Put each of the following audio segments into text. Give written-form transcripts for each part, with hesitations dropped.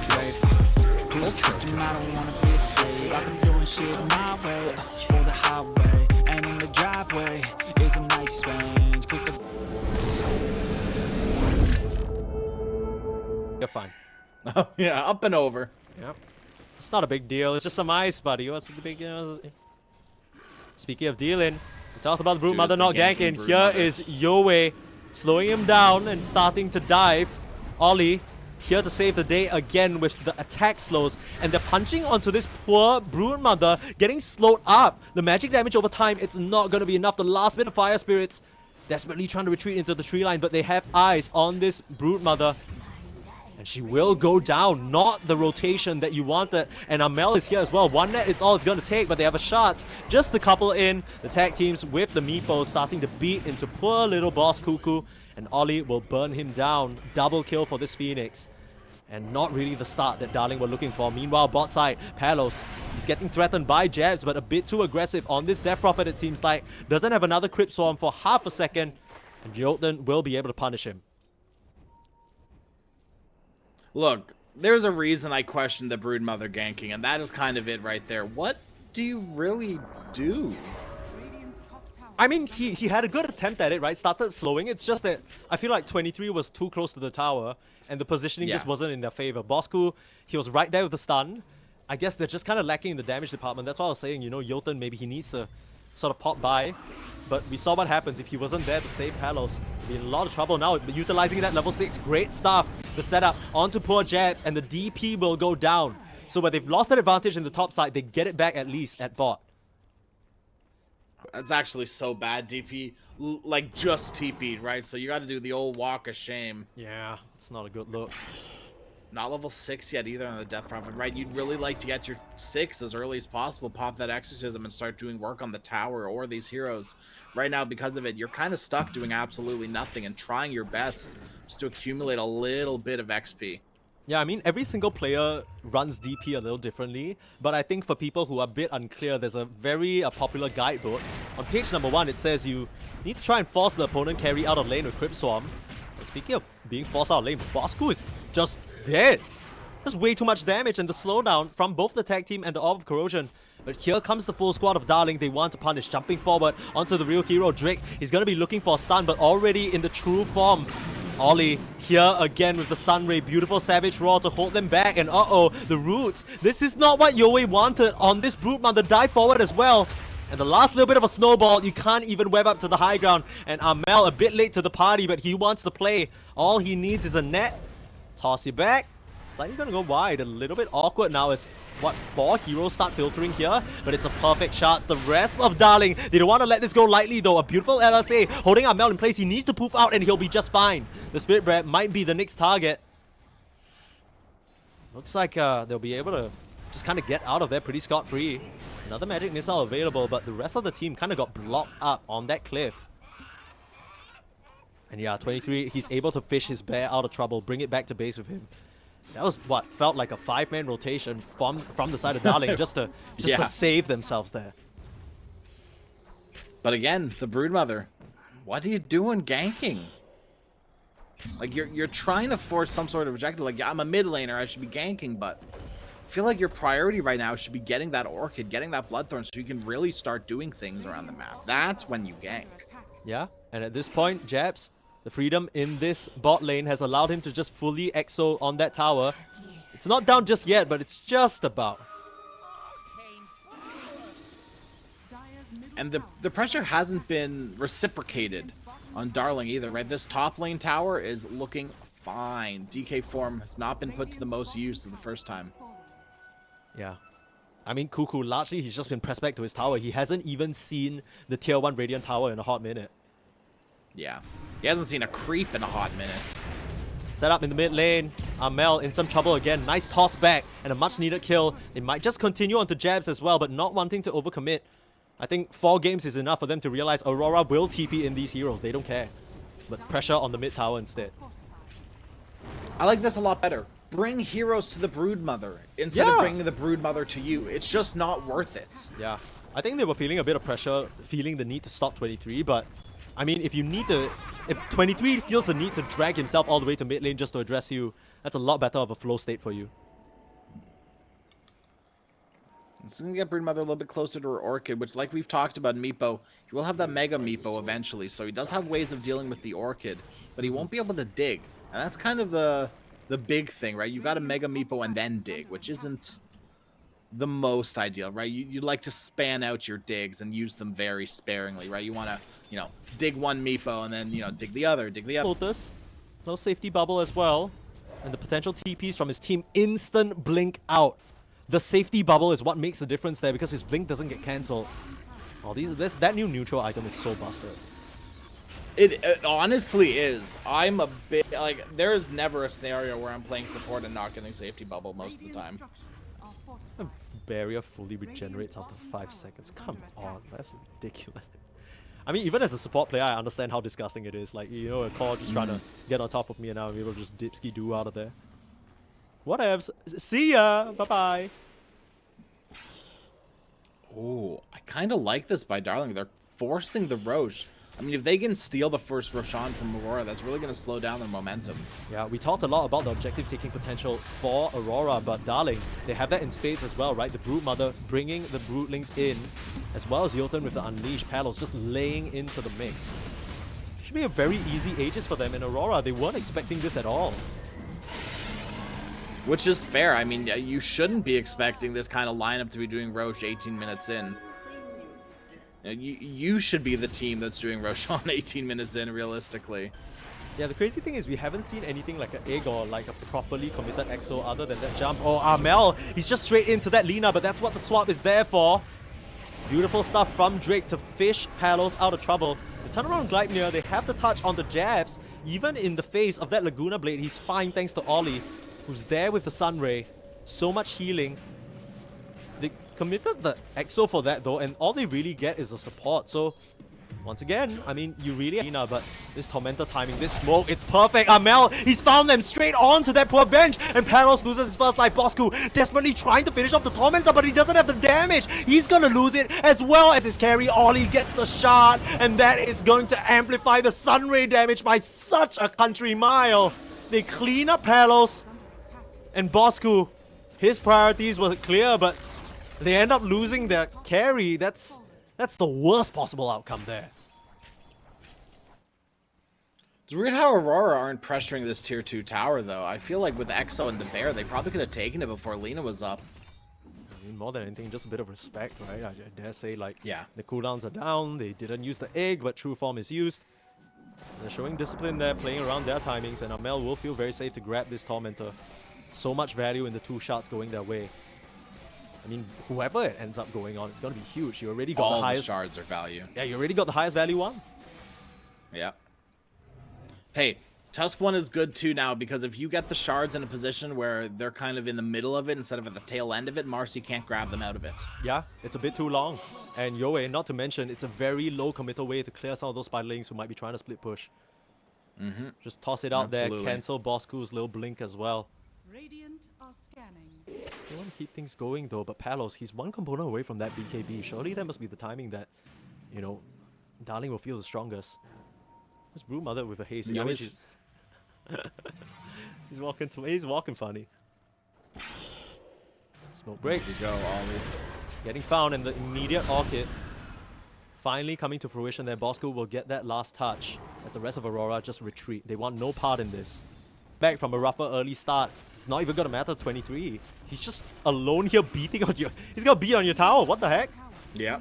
wave. To the system, I don't wanna be a slave. I've been doing shit my way, or the highway. And in the driveway is a nice range. You're fine. Oh, yeah, up and over. Yep. It's not a big deal. It's just some ice, buddy. What's the big deal? Speaking of dealing, we talked about the Brute Mother not ganking. Here is Yowie slowing him down and starting to dive. Ollie here to save the day again with the attack slows. And they're punching onto this poor Brute Mother, getting slowed up. The magic damage over time, it's not going to be enough. The last bit of Fire Spirits desperately trying to retreat into the tree line, but they have eyes on this Brute Mother. And she will go down, not the rotation that you wanted. And Amel is here as well. One net, it's all it's going to take, but they have a shot. Just a couple in. The tag teams with the Meepos starting to beat into poor little boss Cuckoo. And Ollie will burn him down. Double kill for this Phoenix. And not really the start that Darling were looking for. Meanwhile, bot side, Palos, he's getting threatened by jabs, but a bit too aggressive on this Death Prophet, it seems like. Doesn't have another Crypt Swarm for half a second. And Jotun will be able to punish him. Look, there's a reason I questioned the Brood Mother ganking, and that is kind of it right there. What do you really do? I mean, he had a good attempt at it, right? Started slowing. It's just that I feel like 23 was too close to the tower, and the positioning just wasn't in their favor. Bosku, he was right there with the stun. I guess they're just kind of lacking in the damage department. That's why I was saying, you know, Jotun, maybe he needs to sort of pop by. But we saw what happens if he wasn't there to save Palos. Be in a lot of trouble now, utilizing that level 6. Great stuff. The setup onto poor jabs, and the DP will go down. So where they've lost that advantage in the top side, they get it back at least at bot. That's actually so bad. DP, like, just TP'd, right? So you got to do the old walk of shame. Yeah, it's not a good look. Not level 6 yet either on the Death Prophet, right? You'd really like to get your 6 as early as possible, pop that Exorcism, and start doing work on the tower or these heroes. Right now, because of it, you're kind of stuck doing absolutely nothing and trying your best just to accumulate a little bit of XP. Yeah, I mean, every single player runs DP a little differently, but I think for people who are a bit unclear, there's a very popular guidebook. On page number 1, it says you need to try and force the opponent carry out of lane with Crypt Swarm. But speaking of being forced out of lane, Bosku is just dead. There's way too much damage, and the slowdown from both the tag team and the Orb of Corrosion. But here comes the full squad of Darling. They want to punish, jumping forward onto the real hero, Drake. He's going to be looking for a stun, but already in the true form. Ollie here again with the Sunray. Beautiful Savage Roar to hold them back. And uh-oh, the roots. This is not what Yowie wanted on this Brute Mother. Dive forward as well. And the last little bit of a snowball, you can't even web up to the high ground. And Amel a bit late to the party, but he wants to play. All he needs is a net. Toss you back. Slightly gonna go wide. A little bit awkward now as, what, 4 heroes start filtering here? But it's a perfect shot. The rest of Darling, they don't want to let this go lightly though. A beautiful LSA holding Amel in place. He needs to poof out and he'll be just fine. The Spirit Breath might be the next target. Looks like they'll be able to just kind of get out of there pretty scot-free. Another magic missile available, but the rest of the team kind of got blocked up on that cliff. And yeah, 23, he's able to fish his bear out of trouble, bring it back to base with him. That was what felt like a 5-man rotation from the side of Darling just to save themselves there. But again, the Broodmother, what are you doing ganking? Like, you're trying to force some sort of objective. Like, yeah, I'm a mid laner, I should be ganking, but I feel like your priority right now should be getting that Orchid, getting that Bloodthorn, so you can really start doing things around the map. That's when you gank. Yeah, and at this point, Jabs, the freedom in this bot lane has allowed him to just fully exo on that tower. It's not down just yet, but it's just about. And the pressure hasn't been reciprocated on Darling either, right? This top lane tower is looking fine. DK form has not been put to the most use for the first time. Yeah. I mean, Cuckoo, largely he's just been pressed back to his tower. He hasn't even seen the tier 1 Radiant tower in a hot minute. Yeah. He hasn't seen a creep in a hot minute. Set up in the mid lane. Amel in some trouble again. Nice toss back and a much needed kill. They might just continue onto Jabs as well, but not wanting to overcommit. I think 4 games is enough for them to realize Aurora will TP in these heroes. They don't care. But pressure on the mid tower instead. I like this a lot better. Bring heroes to the Broodmother instead of bringing the Broodmother to you. It's just not worth it. Yeah. I think they were feeling a bit of pressure, feeling the need to stop 23, but I mean, if 23 feels the need to drag himself all the way to mid lane just to address you, that's a lot better of a flow state for you. It's going to get Brood Mother a little bit closer to her Orchid, which, like we've talked about, Meepo, he will have that Mega Meepo eventually, so he does have ways of dealing with the Orchid, but he won't be able to dig. And that's kind of the big thing, right? You got a Mega Meepo and then dig, which isn't the most ideal, right? You'd like to span out your digs and use them very sparingly, right? You want to, you know, dig one Meepo and then, you know, dig the other. Lotus, no safety bubble as well. And the potential TPs from his team instant blink out. The safety bubble is what makes the difference there because his blink doesn't get cancelled. Oh, that new neutral item is so busted. It honestly is. I'm a bit like, there is never a scenario where I'm playing support and not getting safety bubble most of the time. The barrier fully regenerates after 5 seconds. Come on, that's ridiculous. I mean, even as a support player, I understand how disgusting it is. Like, you know, a core just trying to get on top of me and now I'm able to just dipski do out of there. Whatevs. See ya! Bye-bye. Oh, I kind of like this by Darling. They're forcing the Roche. I mean, if they can steal the first Roshan from Aurora, that's really going to slow down their momentum. Yeah, we talked a lot about the objective-taking potential for Aurora, but Darling, they have that in spades as well, right? The Brood Mother bringing the Broodlings in, as well as Jotun with the Unleashed Paddles just laying into the mix. Should be a very easy Aegis for them in Aurora. They weren't expecting this at all. Which is fair. I mean, you shouldn't be expecting this kind of lineup to be doing Roche 18 minutes in. You should be the team that's doing Roshan 18 minutes in, realistically. Yeah, the crazy thing is we haven't seen anything like an egg or like a properly committed EXO other than that jump. Oh, Amel, he's just straight into that Lina, but that's what the swap is there for. Beautiful stuff from Drake to fish Palos out of trouble. The turnaround Gleipnir, they have the touch on the jabs. Even in the face of that Laguna Blade, he's fine thanks to Ollie, who's there with the Sunray. So much healing. They committed the EXO for that though, and all they really get is a support. So, once again, I mean, you really but this Tormentor timing, this smoke, it's perfect. Amel, he's found them straight on to that poor bench, and Paros loses his first life. Bosku desperately trying to finish off the Tormentor, but he doesn't have the damage. He's gonna lose it as well as his carry. Ollie gets the shot, and that is going to amplify the Sunray damage by such a country mile. They clean up Palos, and Bosku, his priorities were clear, but they end up losing their carry. That's the worst possible outcome there. It's weird how Aurora aren't pressuring this tier 2 tower, though. I feel like with EXO and the Bear, they probably could have taken it before Lina was up. I mean, more than anything, just a bit of respect, right? I dare say, like, yeah, the cooldowns are down. They didn't use the egg, but true form is used. They're showing discipline there, playing around their timings, and Amel will feel very safe to grab this Tormentor. So much value in the 2 shots going their way. I mean, whoever it ends up going on, it's going to be huge. You already got all the highest... the shards are value. Yeah, you already got the highest value one. Yeah. Hey, Tusk 1 is good too now, because if you get the shards in a position where they're kind of in the middle of it instead of at the tail end of it, Marcy can't grab them out of it. Yeah, it's a bit too long. And Yoe, not to mention, it's a very low committal way to clear some of those spiderlings who might be trying to split push. Just toss it out there, cancel Bosku's little blink as well. Radiant are scanning. They want to keep things going though, but Palos, he's one component away from that BKB. Surely that must be the timing that, you know, Darling will feel the strongest. This Brood Mother with a haste. I mean, she's he's walking funny. Smoke breaks. There you go, Ollie. Getting found, and the immediate Orchid finally coming to fruition there. Bosco will get that last touch as the rest of Aurora just retreat. They want no part in this. Back from a rougher early start. It's not even gonna matter 23. He's just alone here beating on your... He's gonna beat on your tower. What the heck? Yeah,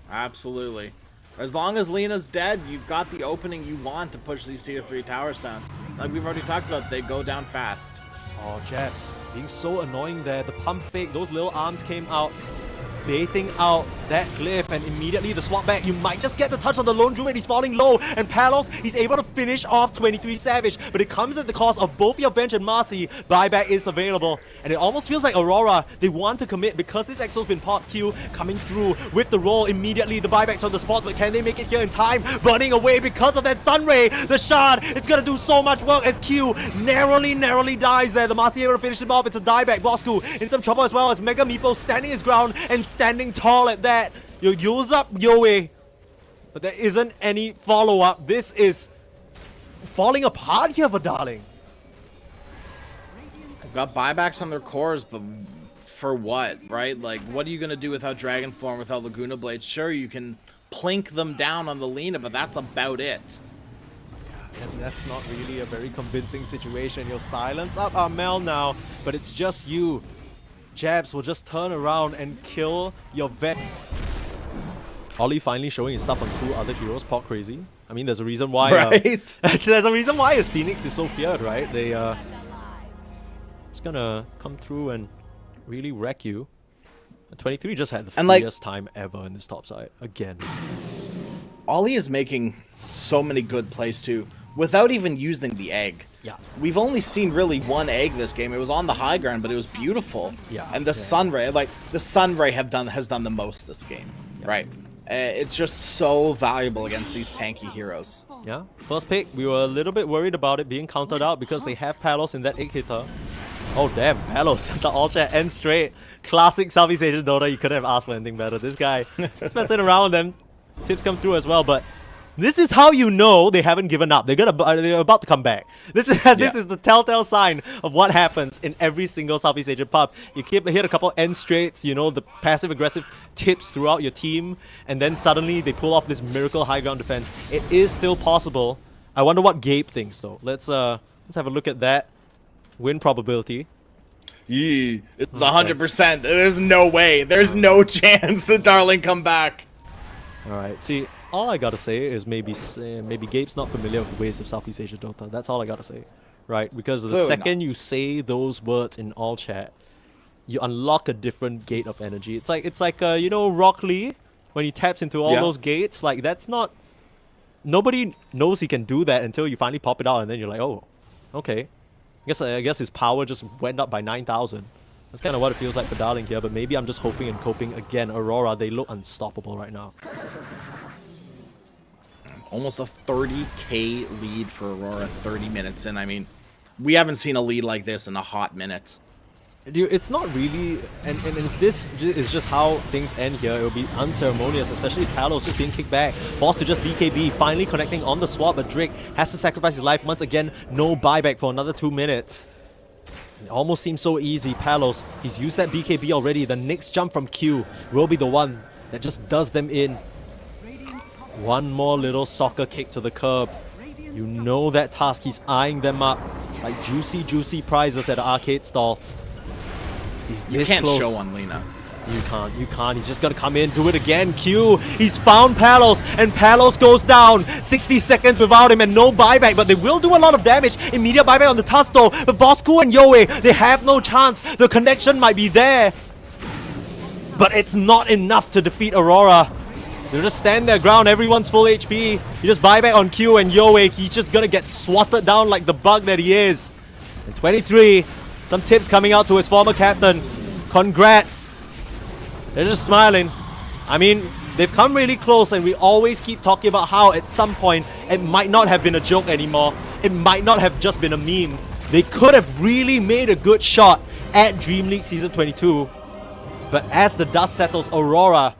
absolutely. As long as Lina's dead, you've got the opening you want to push these tier 3 towers down. Like we've already talked about, they go down fast. Oh, Jabs. Being so annoying there. The pump fake, those little arms came out, baiting out that glyph, and immediately the swap back. You might just get the touch on the lone druid. He's falling low, and Palos, he's able to finish off 23 Savage, but it comes at the cost of both your bench and Marcy. Buyback is available, and it almost feels like Aurora, they want to commit because this EXO's been pot Q coming through with the roll immediately. The buyback's on the spot, but can they make it here in time? Burning away because of that Sunray. The shard, it's gonna do so much work as Q narrowly dies there. The Marcy able to finish him off. It's a dieback. Bosku in some trouble as well as Mega Meepo standing his ground and standing tall at that. You use up Yoe, but there isn't any follow-up. This is falling apart here for Darling. They've got buybacks on their cores, but for what, right? Like, what are you going to do without Dragon Form, without Laguna Blade? Sure, you can plink them down on the Lina, but that's about it. And that's not really a very convincing situation. You'll silence up Armel now, but it's just you. Jabs will just turn around and kill your vet. Ollie finally showing his stuff on 2 other heroes, Pop Crazy. I mean, there's a reason why... Right? there's a reason why his Phoenix is so feared, right? They, it's gonna come through and really wreck you. 23 just had the freest time ever in this top side, again. Ollie is making so many good plays too, without even using the egg. Yeah. We've only seen really 1 egg this game. It was on the high ground, but it was beautiful. Yeah. And the Sunray, like, the Sunray has done the most this game, right? It's just so valuable against these tanky heroes. Yeah, first pick, we were a little bit worried about it being countered out because they have Palos in that egg hitter. Oh damn, Palos, the all chat ends straight. Classic Southeast Asian Dota, you couldn't have asked for anything better. This guy is messing around with them. Tips come through as well, but this is how you know they haven't given up. They're about to come back. This is this is the telltale sign of what happens in every single Southeast Asian pub. You hit a couple end straights, you know, the passive aggressive tips throughout your team, and then suddenly they pull off this miracle high ground defense. It is still possible. I wonder what Gabe thinks though. Let's have a look at that win probability. Yee, it's 100%. There's no way. There's no chance that Darling come back. All right, see, all I gotta say is maybe Gabe's not familiar with the ways of Southeast Asia Dota. That's all I gotta say, right? Because the second you say those words in all chat, you unlock a different gate of energy. It's like you know, Rock Lee, when he taps into all those gates. Like, that's not... Nobody knows he can do that until you finally pop it out, and then you're like, oh, okay. I guess his power just went up by 9,000. That's kind of what it feels like for Darling here, but maybe I'm just hoping and coping again. Aurora, they look unstoppable right now. Almost a 30k lead for Aurora 30 minutes in. I mean, we haven't seen a lead like this in a hot minute. Dude, it's not really... And if this is just how things end here, it will be unceremonious, especially Talos just being kicked back. Forced to just BKB, finally connecting on the swap, but Drake has to sacrifice his life once again. No buyback for another 2 minutes. It almost seems so easy. Palos, he's used that BKB already. The next jump from Q will be the one that just does them in. One more little soccer kick to the curb. You know that task. He's eyeing them up like juicy prizes at an arcade stall. You can't show on Lina. You can't. He's just gonna come in, do it again. Q, he's found Palos, and Palos goes down. 60 seconds without him and no buyback, but they will do a lot of damage. Immediate buyback on the Tusto, but Bosku and Yoe, they have no chance. The connection might be there, but it's not enough to defeat Aurora. They'll just stand their ground, everyone's full HP. You just buyback on Q and Yoe, he's just gonna get swatted down like the bug that he is. And 23, some tips coming out to his former captain. Congrats. They're just smiling. I mean, they've come really close, and we always keep talking about how at some point it might not have been a joke anymore. It might not have just been a meme. They could have really made a good shot at DreamLeague Season 22. But as the dust settles, Aurora,